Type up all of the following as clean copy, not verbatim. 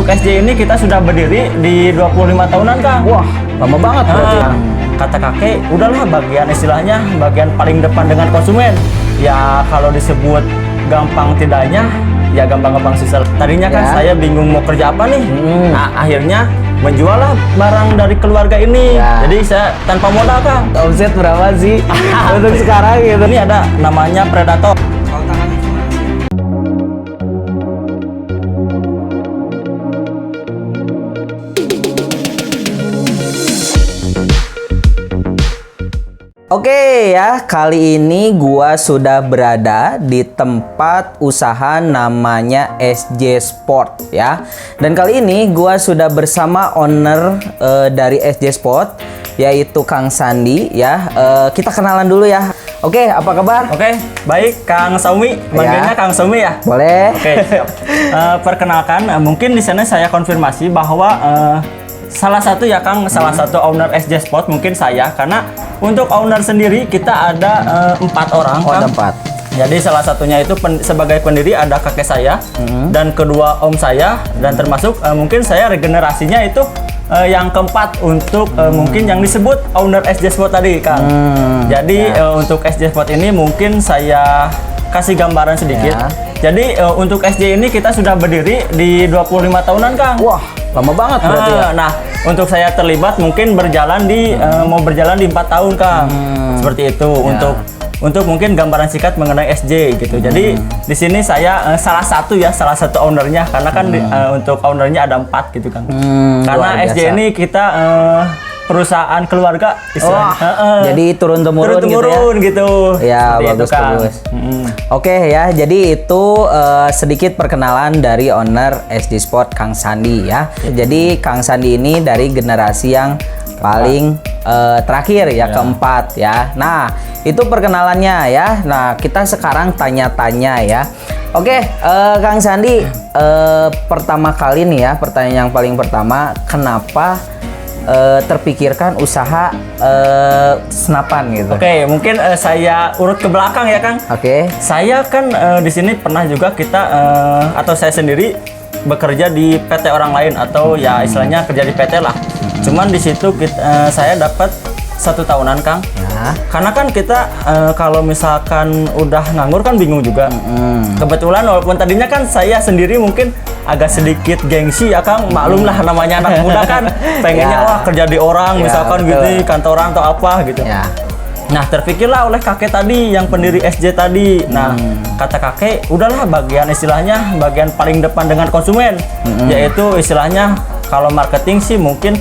SJ ini kita sudah berdiri di 25 tahunan, Kang. Wah, lama banget berarti. Kata kakek, udahlah bagian istilahnya bagian paling depan dengan konsumen. Ya kalau disebut gampang tidaknya, ya gampang-gampang susah. Tadinya kan saya bingung mau kerja apa nih. Nah, akhirnya menjual lah barang dari keluarga ini. Jadi saya tanpa modal, Kang. Omset berapa sih untuk sekarang gitu? Ini ada namanya Predator. Oke ya, kali ini gua sudah berada di tempat usaha namanya SJ Sport ya. Dan kali ini gua sudah bersama owner dari SJ Sport, yaitu Kang Sandi ya. Kita kenalan dulu ya. Oke, apa kabar? Oke, baik Kang Saumi, manggilnya Kang Saumi ya? Boleh. Oke, siap. Perkenalkan, mungkin di sana saya konfirmasi bahwa salah satu ya Kang, salah satu owner SJ Sport mungkin saya, karena untuk owner sendiri kita ada 4 orang. Oh, Kang. ada 4. Jadi salah satunya itu sebagai pendiri ada kakek saya dan kedua om saya, dan termasuk mungkin saya regenerasinya itu yang keempat untuk mungkin yang disebut owner SJ Sport tadi, Kang. Jadi untuk SJ Sport ini mungkin saya kasih gambaran sedikit. Jadi untuk SJ ini kita sudah berdiri di 25 tahunan, Kang. Wah, lama banget berarti ya. Nah, untuk saya terlibat mungkin berjalan di mau berjalan di 4 tahun, Kang. Seperti itu untuk mungkin gambaran singkat mengenai SJ gitu. Jadi di sini saya salah satu ownernya, karena kan untuk ownernya ada 4 gitu, Kang. Karena SJ ini kita perusahaan keluarga istilahnya. Jadi turun-temurun gitu ya. Ya, bagus, itu, Kang. bagus. Oke ya, jadi itu sedikit perkenalan dari owner SJ Sport Kang Sandi ya. Jadi Kang Sandi ini dari generasi yang paling terakhir ya, keempat ya. Nah, itu perkenalannya ya. Nah, kita sekarang tanya-tanya ya. Oke, Kang Sandi, pertama kali nih ya, pertanyaan yang paling pertama, kenapa terpikirkan usaha senapan gitu? Oke, mungkin saya urut ke belakang ya, Kang. Oke. Saya kan di sini pernah juga kita atau saya sendiri bekerja di PT orang lain, atau ya istilahnya kerja di PT lah. Cuman di situ saya dapat 1 tahunan, Kang. Karena kan kita kalau misalkan udah nganggur kan bingung juga. Kebetulan walaupun tadinya kan saya sendiri mungkin agak sedikit gengsi ya, Kang. Maklum lah namanya anak muda kan, pengennya wah kerja di orang misalkan gitu, kantoran atau apa gitu. Nah, terpikirlah oleh kakek tadi yang pendiri SJ tadi. Nah, kata kakek, udahlah bagian istilahnya bagian paling depan dengan konsumen, yaitu istilahnya kalau marketing sih mungkin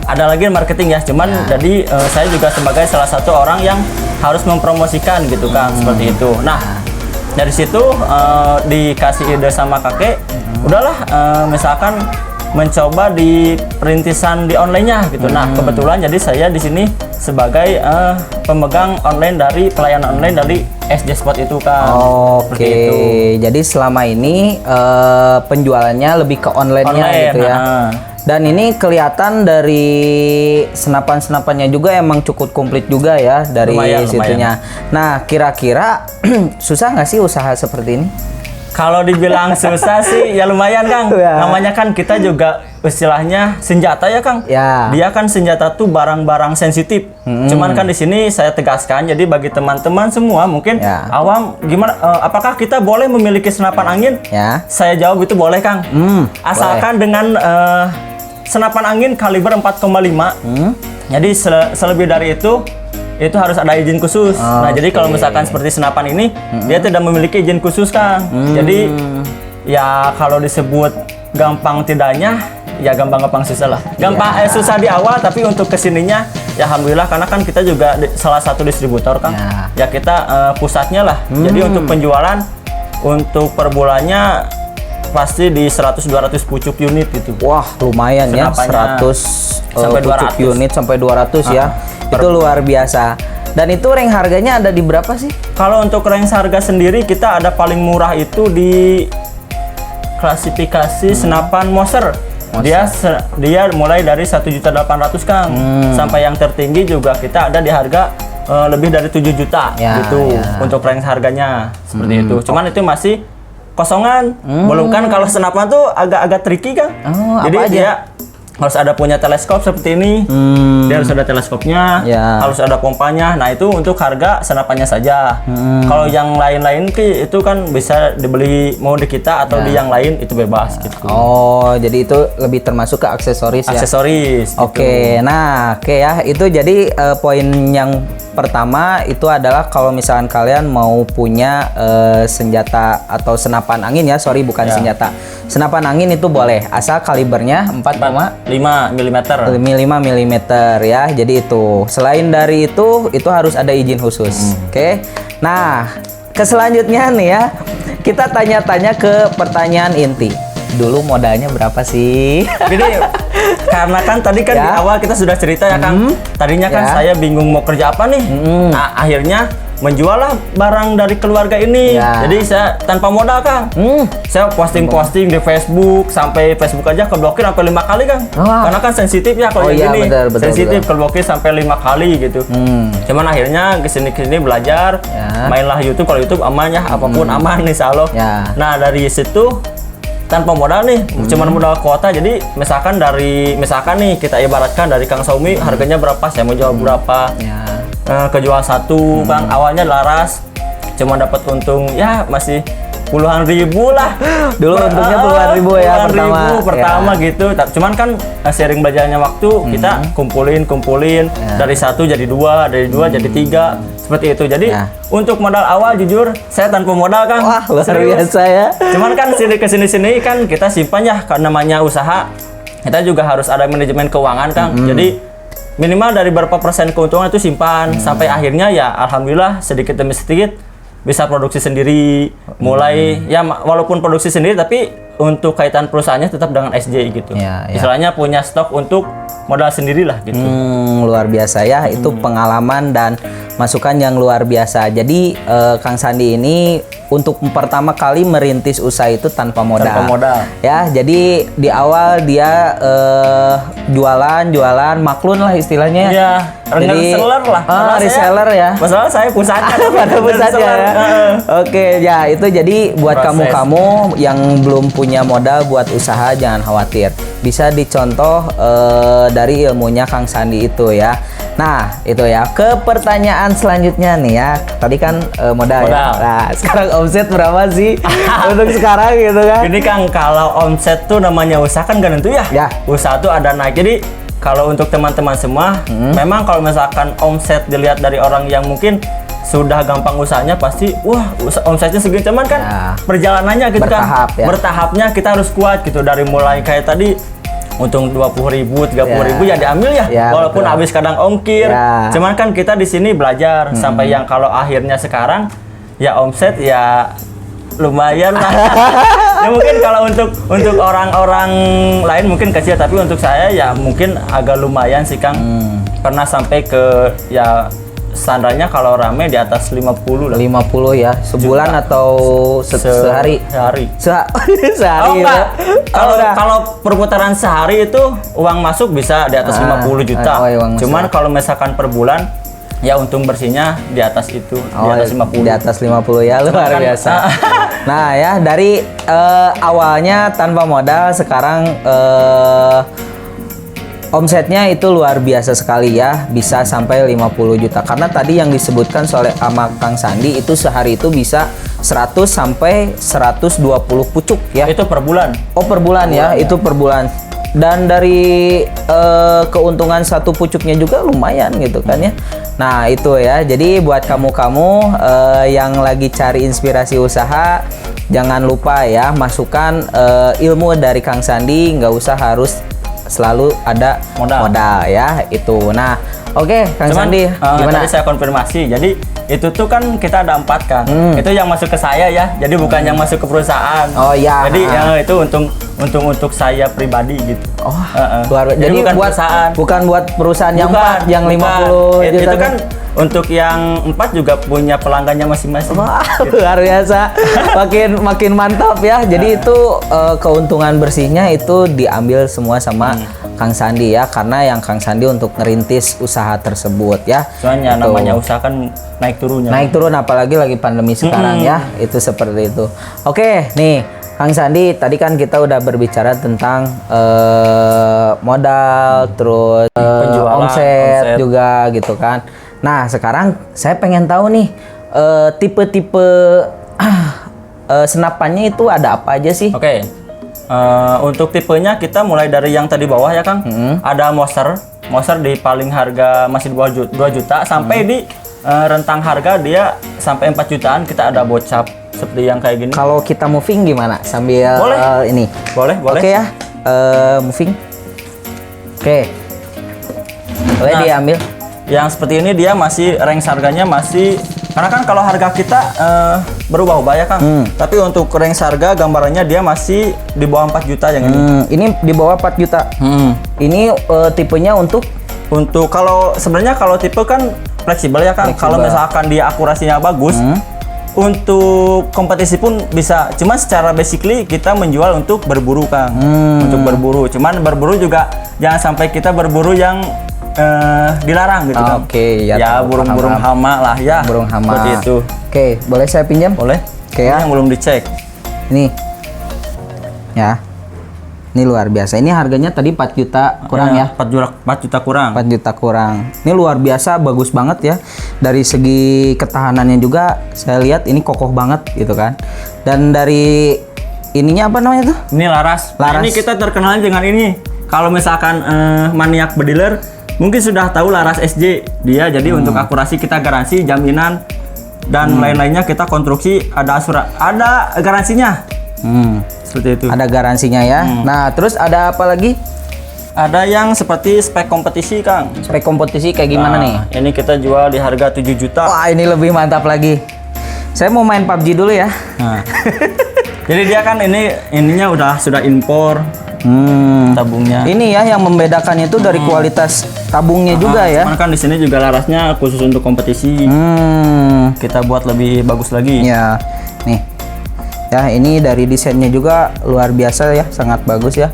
ada lagi marketing ya, cuman jadi saya juga sebagai salah satu orang yang harus mempromosikan gitu, Kang, seperti itu. Nah, dari situ dikasih ide sama kakek, udahlah misalkan mencoba di perintisan di online-nya gitu. Nah, kebetulan jadi saya di sini sebagai pemegang online dari pelayanan online dari SJ Sport itu, Kang. Oke, jadi selama ini penjualannya lebih ke online-nya gitu ya. Dan ini kelihatan dari senapan-senapannya juga emang cukup komplit juga ya dari situnya. Nah, kira-kira susah nggak sih usaha seperti ini? Kalau dibilang susah sih ya lumayan, Kang. Namanya kan kita juga istilahnya senjata ya, Kang. Dia kan senjata tuh barang-barang sensitif. Cuman kan di sini saya tegaskan, jadi bagi teman-teman semua mungkin awam gimana, apakah kita boleh memiliki senapan angin? Saya jawab itu boleh, Kang. Asalkan dengan senapan angin kaliber 4,5. Jadi selebih dari itu harus ada izin khusus. Nah, jadi kalau misalkan seperti senapan ini, dia tidak memiliki izin khusus, Kang. Jadi ya kalau disebut gampang tidaknya, ya gampang-gampang susah lah. Susah di awal, tapi untuk kesininya ya alhamdulillah, karena kan kita juga salah satu distributor, Kang. Ya kita pusatnya lah. Jadi untuk penjualan untuk per bulannya pasti di 100-200 pucuk unit gitu. Wah, lumayan ya, 100 sampai 200 unit sampai 200 ya. Itu luar biasa. Dan itu rank harganya ada di berapa sih? Kalau untuk rank harga sendiri kita ada paling murah itu di klasifikasi senapan Moser. Dia mulai dari 1.800.000, Kang. Sampai yang tertinggi juga kita ada di harga lebih dari 7 juta gitu. Untuk rank harganya seperti itu. Cuman itu masih kosongan. Belum kan kalau senapan tuh agak-agak tricky kan. Oh, jadi apa aja? dia harus ada punya teleskop seperti ini. Dia harus ada teleskopnya, Ya. harus ada pompanya. Nah, itu untuk harga senapannya saja. Kalau yang lain-lain itu kan bisa dibeli mau di kita atau di yang lain itu bebas gitu. Oh, jadi itu lebih termasuk ke aksesoris ya. Aksesoris. Oke, nah, oke ya, itu jadi poin yang pertama itu adalah kalau misalkan kalian mau punya senjata atau senapan angin ya, sorry bukan Ya. senjata. Senapan angin itu boleh, asal kalibernya 5 mm. 5 mm ya. Jadi itu. Selain dari itu harus ada izin khusus. Oke. Nah, ke selanjutnya nih ya. Kita tanya-tanya ke pertanyaan inti. Dulu modalnya berapa sih? Jadi karena kan tadi kan Ya. di awal kita sudah cerita ya Kang. Tadinya kan Ya. saya bingung mau kerja apa nih. Nah, akhirnya menjual lah barang dari keluarga ini. Ya. Jadi saya tanpa modal Kang. Saya posting-posting di Facebook, sampai Facebook aja keblokir sampai 5 kali Kang. Wah. Karena kan sensitif ya kalau Oh yang iya, gini. betul, Sensitif keblokir sampai 5 kali gitu. Cuman akhirnya kesini belajar, Ya. mainlah YouTube. Kalau YouTube aman ya, apapun aman insya Allah. Ya. Nah, dari situ tanpa modal nih, cuman modal kuota. Jadi misalkan nih kita ibaratkan dari Kang Saumi harganya berapa, saya mau jual berapa. Ya. Kejual satu Kang, awalnya laras cuma dapat untung ya masih puluhan ribu lah. Dulu untungnya puluhan ribu ya pertama Ya. gitu. Cuman kan sering belajarnya waktu kita kumpulin dari 1 jadi 2, dari 2 jadi 3 seperti itu. Jadi Ya. untuk modal awal jujur saya tanpa modal Kang. Wah, luar Serius. biasa ya. Cuman kan kesini kan kita simpan ya, karena namanya usaha kita juga harus ada manajemen keuangan Kang. Jadi minimal dari berapa persen keuntungan itu simpan sampai akhirnya ya alhamdulillah sedikit demi sedikit bisa produksi sendiri. Mulai ya walaupun produksi sendiri tapi untuk kaitan perusahaannya tetap dengan SJ gitu. Ya, ya. Istilahnya punya stok untuk modal sendirilah gitu. Luar biasa ya, itu pengalaman dan masukan yang luar biasa. Jadi Kang Sandi ini untuk pertama kali merintis usaha itu tanpa modal. Tanpa modal. Ya, jadi di awal dia jualan, maklun lah istilahnya. Iya, reseller lah. Masalah Reseller ya. Masalah saya pusatnya. Pada pusatnya ya. Reseller. Oke, ya itu jadi buat Proses. kamu yang belum punya modal buat usaha jangan khawatir. Bisa dicontoh dari ilmunya Kang Sandi itu ya. Nah, itu ya. Ke pertanyaan selanjutnya nih ya. Tadi kan modal ya. Modal. Nah, sekarang omset berapa sih untuk sekarang gitu kan? Ini Kang, kalau omset tuh namanya usaha kan gak nentu ya. Ya. Usaha tuh ada naik. Jadi kalau untuk teman-teman semua, memang kalau misalkan omset dilihat dari orang yang mungkin sudah gampang usahanya pasti wah omsetnya segini, cuman kan Ya. perjalanannya gitu Bertahap, kan. ya. Bertahapnya kita harus kuat gitu, dari mulai kayak tadi untung 20.000, 30.000 ya diambil ya, Ya, walaupun betul. habis kadang ongkir. Ya. Cuman kan kita di sini belajar sampai yang kalau akhirnya sekarang ya omset ya lumayan lah. Ya mungkin kalau untuk orang-orang lain mungkin kecil, tapi untuk saya ya mungkin agak lumayan sih Kang. Pernah sampai ke ya standarnya kalau rame di atas 50 lah. 50 ya, sebulan Juta. atau sehari? Sehari. Sehari. Oh enggak. gitu. Kalau udah. kalau perputaran sehari itu uang masuk bisa di atas 50 juta. uang masuk. Cuman kalau misalkan per bulan ya untung bersihnya di atas itu, di atas 50. Di atas 50 ya, luar Kan- biasa. Nah ya, dari awalnya tanpa modal, sekarang omsetnya itu luar biasa sekali ya, bisa sampai 50 juta. Karena tadi yang disebutkan oleh sama Kang Sandi itu sehari itu bisa 100 sampai 120 pucuk ya. Itu per bulan. Oh, per bulan ya, itu per bulan. Dan dari keuntungan satu pucuknya juga lumayan gitu kan ya. Nah itu ya, jadi buat kamu-kamu yang lagi cari inspirasi usaha, jangan lupa ya masukkan ilmu dari Kang Sandi, nggak usah harus selalu ada modal ya itu. Nah oke, Kang Sandi gimana? Tadi saya konfirmasi, jadi itu tuh kan kita ada 4 kan. Itu yang masuk ke saya ya, jadi bukan yang masuk ke perusahaan. Oh iya. Jadi itu untuk saya pribadi gitu. Oh, Heeh. luar biasa. Jadi Jadi bukan buat perusahaan. bukan buat perusahaan yang 4, yang 50 Itu juta kan untuk yang 4 juga punya pelanggannya masing-masing. Wah, luar biasa. Makin mantap ya. Jadi itu keuntungan bersihnya itu diambil semua sama Kang Sandi ya, karena yang Kang Sandi untuk ngerintis usaha tersebut ya. Soalnya Gitu. namanya usaha kan naik turunnya. Naik turun apalagi lagi pandemi sekarang ya, itu seperti itu. Oke, nih Kang Sandi, tadi kan kita udah berbicara tentang modal, terus Penjualan, omset juga gitu kan. Nah, sekarang saya pengen tahu nih tipe-tipe senapannya itu ada apa aja sih? Oke. Untuk tipenya kita mulai dari yang tadi bawah ya Kang. Ada Moser di paling harga masih 2 juta sampai di rentang harga dia sampai 4 jutaan kita ada bocap seperti yang kayak gini. Kalau kita moving gimana? Sambil Boleh. ini. Boleh. Oke ya, moving. Oke. Boleh Nah, diambil. Yang seperti ini dia masih range harganya masih, karena kan kalau harga kita berubah-ubah ya Kang. Tapi untuk range harga gambarannya dia masih di bawah 4 juta yang ini. Ini di bawah 4 juta. Ini tipenya untuk Kalau sebenarnya kalau tipe kan fleksibel ya Kang. Kalau misalkan dia akurasinya bagus, untuk kompetisi pun bisa. Cuma secara basically kita menjual untuk berburu Kang. Untuk berburu. Cuman berburu juga jangan sampai kita berburu yang dilarang gitu Kang. Oke, ya, ya tahu, burung-burung paham. hama lah ya. burung hama. Seperti itu. Oke, boleh saya pinjam? Boleh? Oke ya. Ini yang belum dicek. Ini. Ya. Ini luar biasa. Ini harganya tadi 4 juta kurang ya. 4 juta kurang. 4 juta kurang. Ini luar biasa, bagus banget ya. Dari segi ketahanannya juga saya lihat ini kokoh banget gitu kan. Dan dari ininya apa namanya tuh? Ini laras. Nah, Laras. ini kita terkenal dengan ini. Kalau misalkan maniak bediler mungkin sudah tahu laras SJ dia. Jadi untuk akurasi kita garansi, jaminan dan lain-lainnya kita konstruksi ada ada garansinya. Seperti itu. Ada garansinya ya. Nah, terus ada apa lagi? Ada yang seperti spek kompetisi Kang. Spek kompetisi kayak gimana nih? Ini kita jual di harga 7 juta. Wah, ini lebih mantap lagi. Saya mau main PUBG dulu ya. Nah. Jadi dia kan ininya sudah impor tabungnya. Ini ya yang membedakannya itu dari kualitas tabungnya juga ya. Cuman kan di sini juga larasnya khusus untuk kompetisi. Kita buat lebih bagus lagi. Ya, nih. Ya, ini dari desainnya juga luar biasa ya, sangat bagus ya.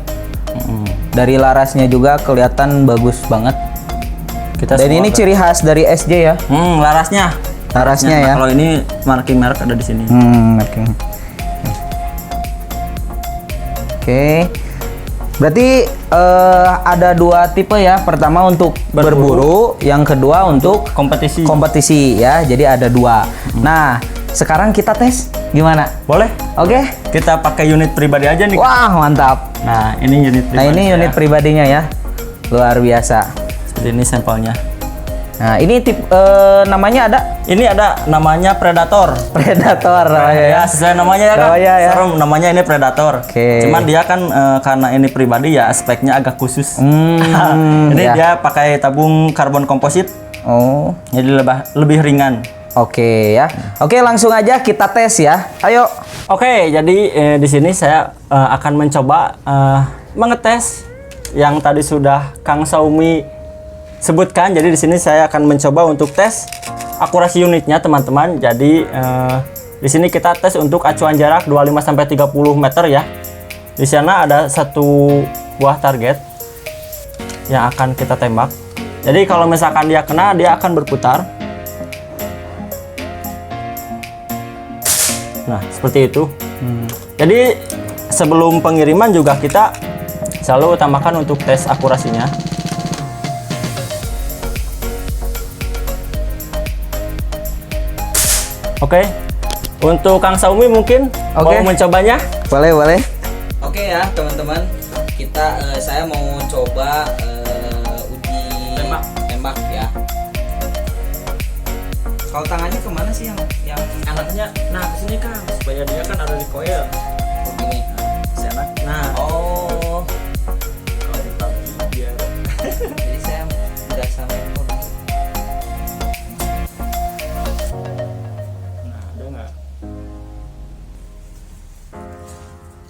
Dari larasnya juga kelihatan bagus banget. Dan ini ciri khas dari SJ ya. Larasnya. Larasnya ya. Kalau ini marking merek ada di sini. Oke. Oke. Berarti ada 2 tipe ya. Pertama untuk berburu, yang kedua untuk kompetisi ya. Jadi ada 2. Nah, sekarang kita tes gimana? Boleh? Oke. Kita pakai unit pribadi aja nih. Wah, mantap. Nah, ini unit pribadi. Nah, ini unit pribadinya ya. Luar biasa. Seperti ini sampelnya. Nah, ini namanya ada? Ini ada namanya Predator. Predator namanya ya. Ya, sesuai namanya ya kan. Namanya ya. Serem, namanya ini Predator. Oke. Cuman dia kan karena ini pribadi ya speknya agak khusus. Ini ya. dia pakai tabung karbon komposit. Oh. Jadi lebih ringan. Oke ya. Oke, langsung aja kita tes ya. Ayo. Oke, jadi di sini saya akan mencoba mengetes yang tadi sudah Kang Saumi sebutkan. Jadi di sini saya akan mencoba untuk tes akurasi unitnya, teman-teman. Jadi di sini kita tes untuk acuan jarak 25 sampai 30 meter ya. Di sana ada 1 buah target yang akan kita tembak. Jadi kalau misalkan dia kena, dia akan berputar. Nah, seperti itu. Jadi sebelum pengiriman juga kita selalu utamakan untuk tes akurasinya. Oke. Untuk Kang Saumi mungkin mau mencobanya? Boleh, boleh. Oke ya, teman-teman. Saya mau coba uji tembak ya. Kalau tangannya kemana sih yang Anaknya, nah kesini Kang, supaya dia kan ada di koil. begini? Si anak, nah. Oh, Kalau di PUBG dia. jadi saya udah sampai. Nah, ada nggak?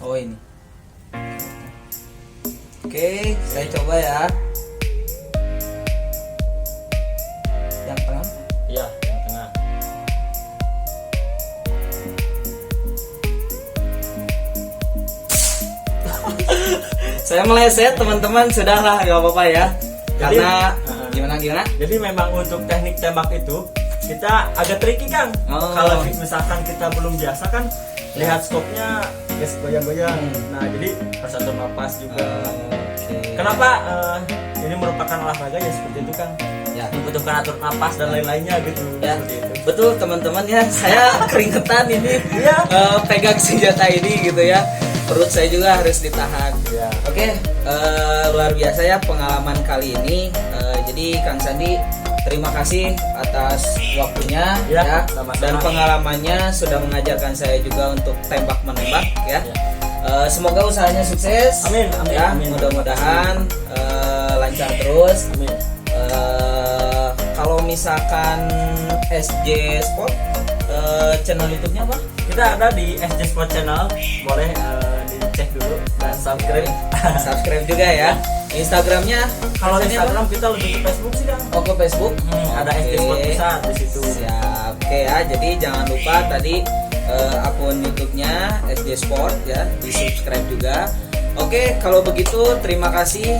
Oh, ini. Oke, saya coba ya. Yang tengah. Iya, yang tengah. Saya meleset teman-teman, sudahlah nggak apa-apa ya. Jadi, Karena gimana? Jadi memang untuk teknik tembak itu kita agak tricky Kang. Oh. Kalau misalkan kita belum biasa kan lihat skopnya guys goyang-goyang. Nah jadi harus atur napas juga. Oke. Kenapa ini merupakan olahraga ya seperti itu Kang? Ya. Membutuhkan atur napas dan lain-lainnya gitu. Ya, Seperti itu. betul teman-teman ya. Saya keringetan ini Iya. pegang senjata ini gitu ya. Perut saya juga harus ditahan. Iya. Oke, luar biasa ya pengalaman kali ini. Jadi Kang Sandi, terima kasih atas waktunya Ya, ya, sama-sama. dan pengalamannya sudah mengajarkan saya juga untuk tembak menembak ya. Semoga usahanya sukses. Amin, amin, Ya, amin. mudah-mudahan lancar terus. Amin. Kalau misalkan SJ Sport channel YouTube-nya apa? Kita ada di SJ Sport Channel, boleh dicek dulu dan subscribe. Subscribe juga ya. Instagramnya? Kalau Instagramnya Instagram apa? kita lebih ke Facebook sih Kang. Oh, ke Facebook. Ada SJ Sport Pusat di situ. Siap. Oke ya. Jadi jangan lupa tadi akun YouTube-nya SJ Sport ya, di subscribe juga. Oke, kalau begitu terima kasih